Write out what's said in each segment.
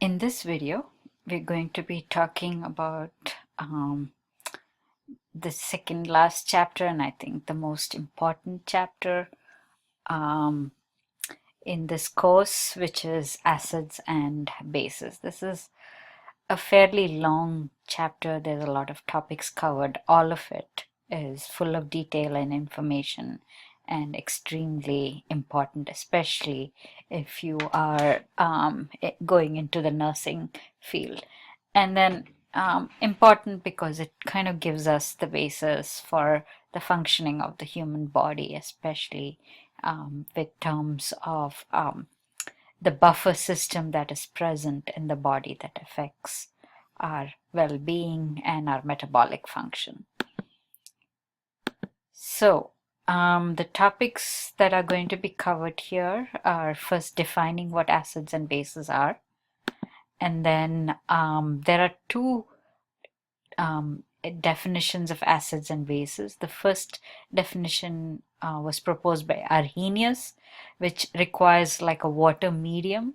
In this video, we're going to be talking about the second last chapter, and I think the most important chapter um, in this course, which is acids and bases. This is a fairly long chapter. There's a lot of topics covered. All of it is full of detail and information and extremely important, especially if you are going into the nursing field. And then important because it kind of gives us the basis for the functioning of the human body, especially with terms of the buffer system that is present in the body that affects our well-being and our metabolic function. So, the topics that are going to be covered here are first defining what acids and bases are, and then there are two definitions of acids and bases. The first definition was proposed by Arrhenius, which requires like a water medium.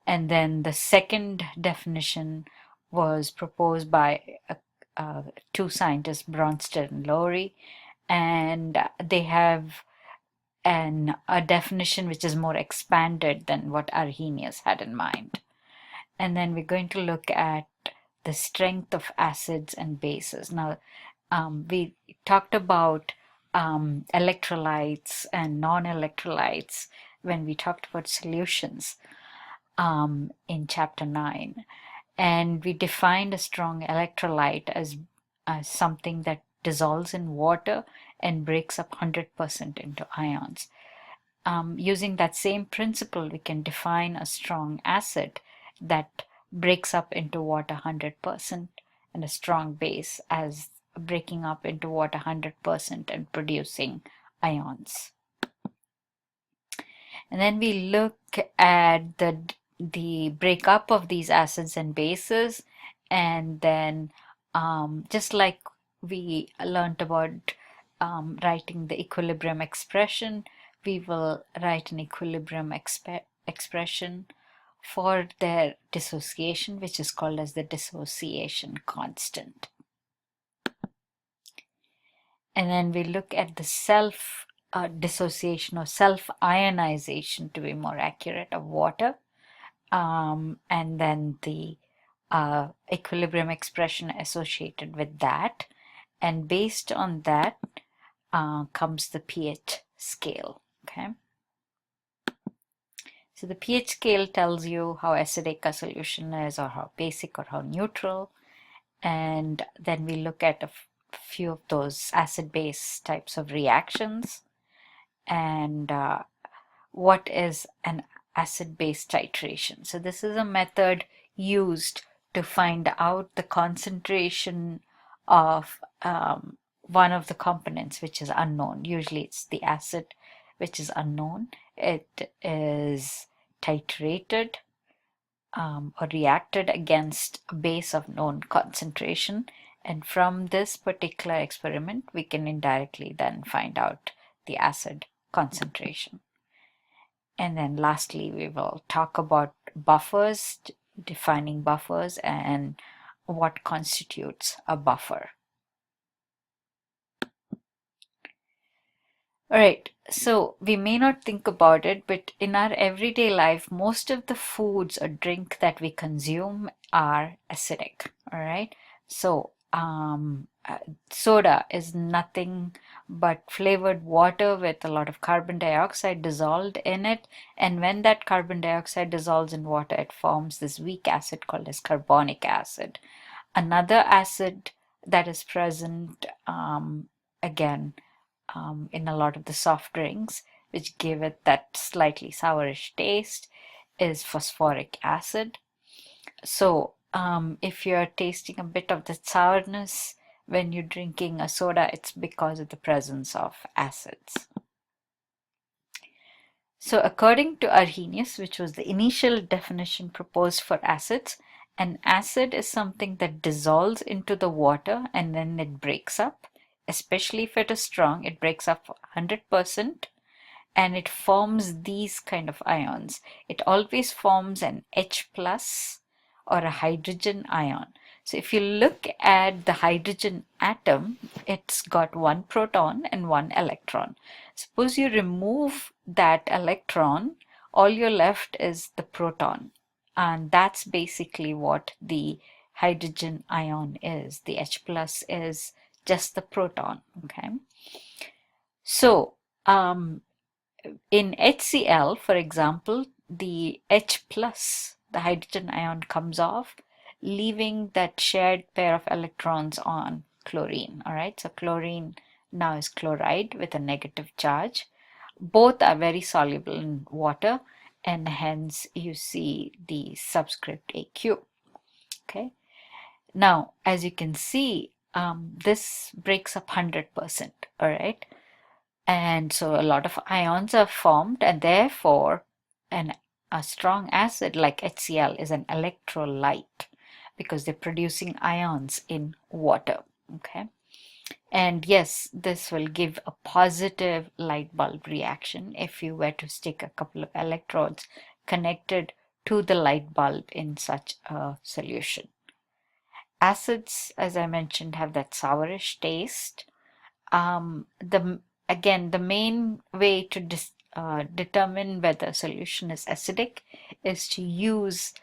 And then the second definition was proposed by two scientists, Bronsted and Lowry, and they have a definition which is more expanded than what Arrhenius had in mind. And then we're going to look at the strength of acids and bases. Now, we talked about electrolytes and non-electrolytes when we talked about solutions in chapter 9, and we defined a strong electrolyte as something that dissolves in water and breaks up 100% into ions. Using that same principle, we can define a strong acid that breaks up into water 100% and a strong base as breaking up into water 100% and producing ions. And then we look at the breakup of these acids and bases, and then just like we learned about writing the equilibrium expression, we will write an equilibrium expression for their dissociation, which is called as the dissociation constant. And then we look at the self dissociation or self-ionization, to be more accurate, of water, and then the equilibrium expression associated with that. And based on that comes the pH scale. Okay. So the pH scale tells you how acidic a solution is, or how basic, or how neutral. And then we look at a few of those acid-base types of reactions, and what is an acid-base titration. So this is a method used to find out the concentration of one of the components which is unknown. Usually it's the acid which is unknown. It is titrated or reacted against a base of known concentration, and from this particular experiment we can indirectly then find out the acid concentration. And then lastly we will talk about buffers, defining buffers and what constitutes a buffer. Alright, so we may not think about it, but in our everyday life, most of the foods or drink that we consume are acidic. Alright, so soda is nothing but flavored water with a lot of carbon dioxide dissolved in it, and when that carbon dioxide dissolves in water, it forms this weak acid called as carbonic acid. Another acid that is present again in a lot of the soft drinks, which give it that slightly sourish taste, is phosphoric acid. So if you're tasting a bit of the sourness when you're drinking a soda, it's because of the presence of acids. So according to Arrhenius, which was the initial definition proposed for acids, an acid is something that dissolves into the water and then it breaks up. Especially if it is strong, it breaks up 100% and it forms these kind of ions. It always forms an H plus or a hydrogen ion. So if you look at the hydrogen atom, it's got one proton and one electron. Suppose you remove that electron, all you're left is the proton. And that's basically what the hydrogen ion is. The H plus is just the proton, okay? So, in HCl, for example, the H plus, the hydrogen ion comes off, leaving that shared pair of electrons on chlorine, all right? So chlorine now is chloride with a negative charge. Both are very soluble in water, and hence you see the subscript AQ, okay? Now, as you can see, this breaks up 100%, all right? And so a lot of ions are formed, and therefore a strong acid like HCl is an electrolyte because they're producing ions in water, okay? And yes, this will give a positive light bulb reaction if you were to stick a couple of electrodes connected to the light bulb in such a solution. Acids, as I mentioned, have that sourish taste. Again, the main way to determine whether a solution is acidic is to use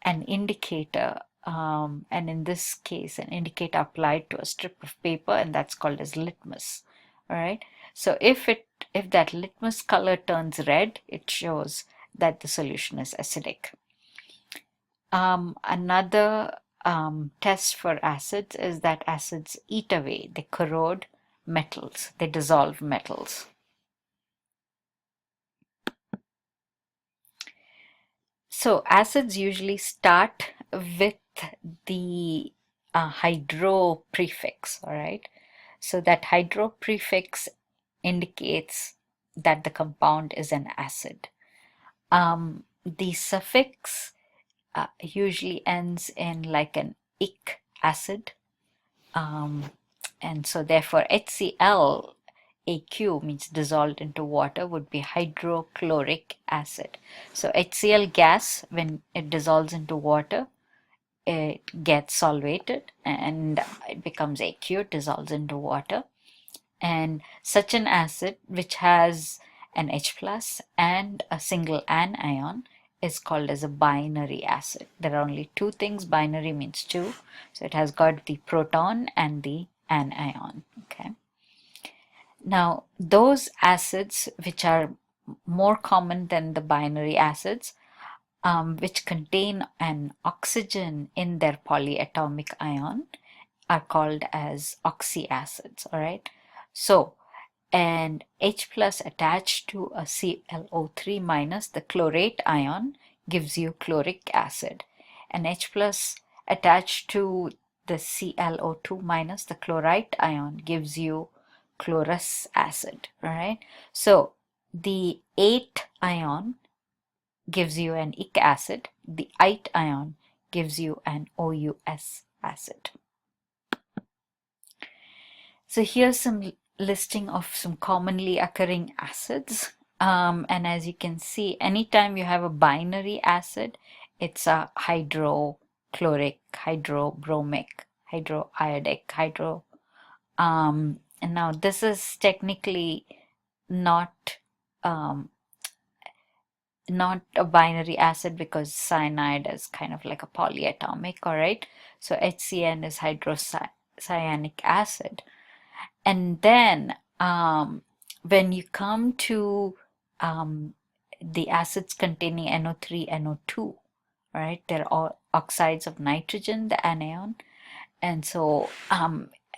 an indicator, and in this case, an indicator applied to a strip of paper, and that's called as litmus. All right. So if that litmus color turns red, it shows that the solution is acidic. Another test for acids is that acids eat away, they corrode metals, they dissolve metals. So acids usually start with the hydro prefix, all right? So that hydro prefix indicates that the compound is an acid. The suffix usually ends in like an ic acid. And so therefore HCl AQ means dissolved into water would be hydrochloric acid. So HCl gas, when it dissolves into water, it gets solvated and it becomes AQ, dissolves into water. And such an acid which has an H plus and a single anion is called as a binary acid. There are only two things. Binary means two. So it has got the proton and the anion. Okay. Now, those acids which are more common than the binary acids, which contain an oxygen in their polyatomic ion, are called as oxyacids. All right. So, and H plus attached to a ClO3 minus, the chlorate ion, gives you chloric acid. And H plus attached to the ClO2 minus, the chlorite ion, gives you chlorous acid. All right. So the 8 ion gives you an ic acid. The ite ion gives you an OUS acid. So here's some listing of some commonly occurring acids. And as you can see, anytime you have a binary acid, it's a hydrochloric, hydrobromic, hydroiodic, and now this is technically not not a binary acid because cyanide is kind of like a polyatomic, all right? So HCN is hydrocyanic acid. And then when you come to the acids containing NO3, NO2, right? They're all oxides of nitrogen, the anion. And so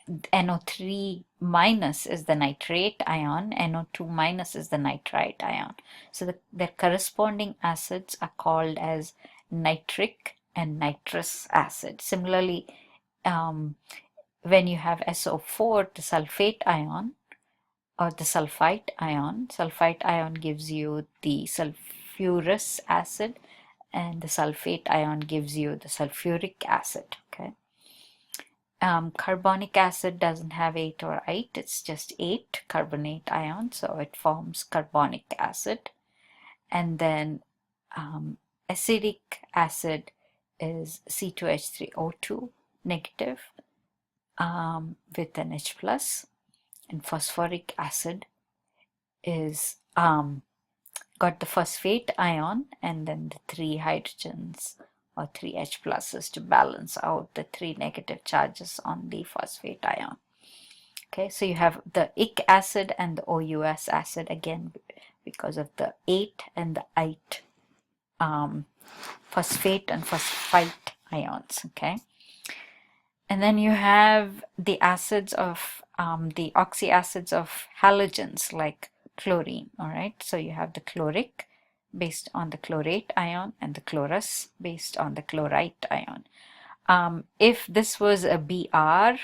NO3 minus is the nitrate ion, NO2 minus is the nitrite ion. So their corresponding acids are called as nitric and nitrous acid. Similarly, when you have SO4, the sulfate ion or the sulfite ion gives you the sulfurous acid, and the sulfate ion gives you the sulfuric acid. Okay. Carbonic acid doesn't have 8 or 8, it's just 8 carbonate ion, so it forms carbonic acid. And then acetic acid is C2H3O2 negative with an H plus, and phosphoric acid is got the phosphate ion and then the 3 hydrogens or 3 H pluses to balance out the 3 negative charges on the phosphate ion. Okay, so you have the ic acid and the OUS acid again because of the 8 and the 8 phosphate and phosphite ions. Okay, and then you have the acids of the oxyacids of halogens like chlorine. All right, so you have the chloric based on the chlorate ion and the chlorus based on the chlorite ion. If this was a Br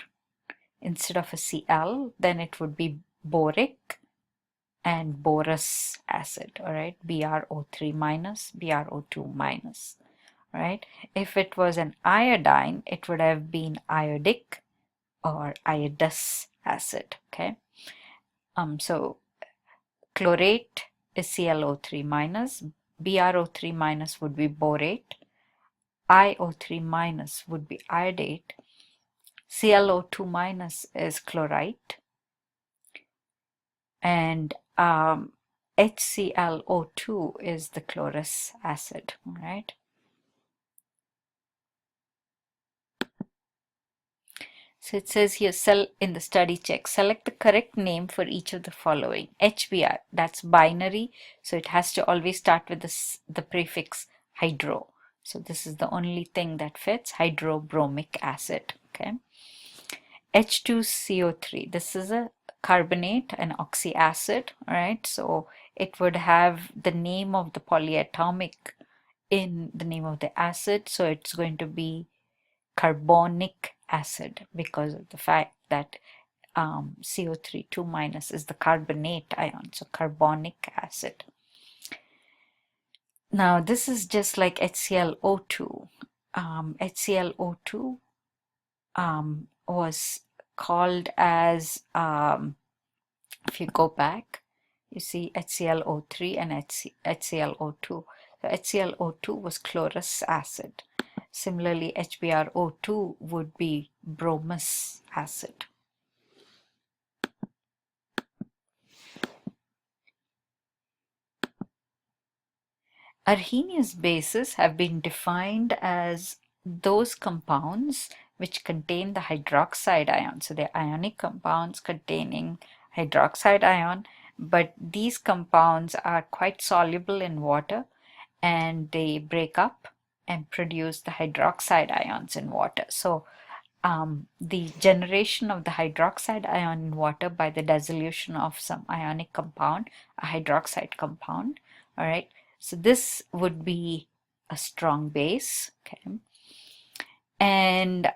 instead of a Cl, then it would be boric and borous acid. All right, BrO3 minus, BrO2 minus. Right? If it was an iodine, it would have been iodic or iodous acid. Okay. So chlorate is ClO3 minus, BrO3 minus would be borate, iO3 minus would be iodate, ClO2 minus is chlorite, and HClO2 is the chlorous acid. All right. So it says here, in the study check, select the correct name for each of the following. HBr, that's binary, so it has to always start with the prefix hydro. So this is the only thing that fits, hydrobromic acid. Okay. H2CO3, this is a carbonate, an oxyacid. All right, so it would have the name of the polyatomic in the name of the acid, so it's going to be carbonic acid because of the fact that CO3 2 minus is the carbonate ion, so carbonic acid. Now this is just like HClO2. HClO2 was called as, if you go back, you see HClO3 and HClO2. So HClO2 was chlorous acid. Similarly, HBrO2 would be bromous acid. Arrhenius bases have been defined as those compounds which contain the hydroxide ion. So they're ionic compounds containing hydroxide ion, but these compounds are quite soluble in water and they break up and produce the hydroxide ions in water. So the generation of the hydroxide ion in water by the dissolution of some ionic compound, a hydroxide compound. All right, so this would be a strong base. Okay, and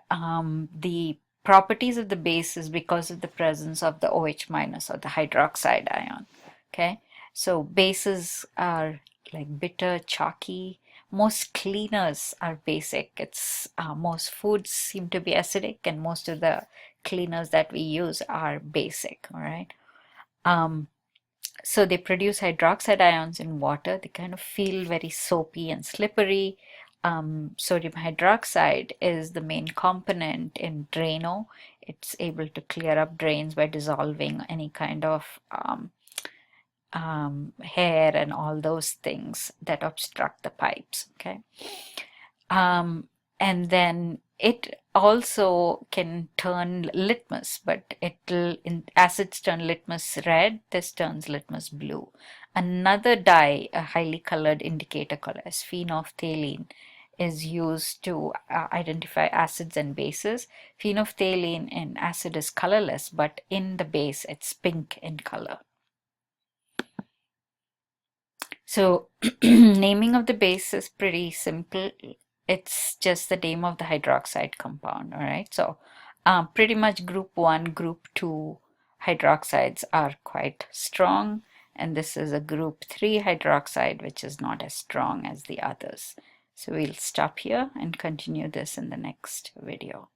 the properties of the base is because of the presence of the OH minus or the hydroxide ion. Okay, so bases are like bitter, chalky. Most cleaners are basic. It's most foods seem to be acidic, and most of the cleaners that we use are basic. All right. So they produce hydroxide ions in water. They kind of feel very soapy and slippery. Sodium hydroxide is the main component in Drano. It's able to clear up drains by dissolving any kind of hair and all those things that obstruct the pipes. Okay. And then it also can turn litmus, but acids turn litmus red, this turns litmus blue. Another dye, a highly colored indicator called as phenolphthalein, is used to identify acids and bases. Phenolphthalein in acid is colorless, but in the base it's pink in color. So naming of the base is pretty simple. It's just the name of the hydroxide compound. All right, so pretty much group 1, group 2 hydroxides are quite strong, and this is a group 3 hydroxide which is not as strong as the others. So we'll stop here and continue this in the next video.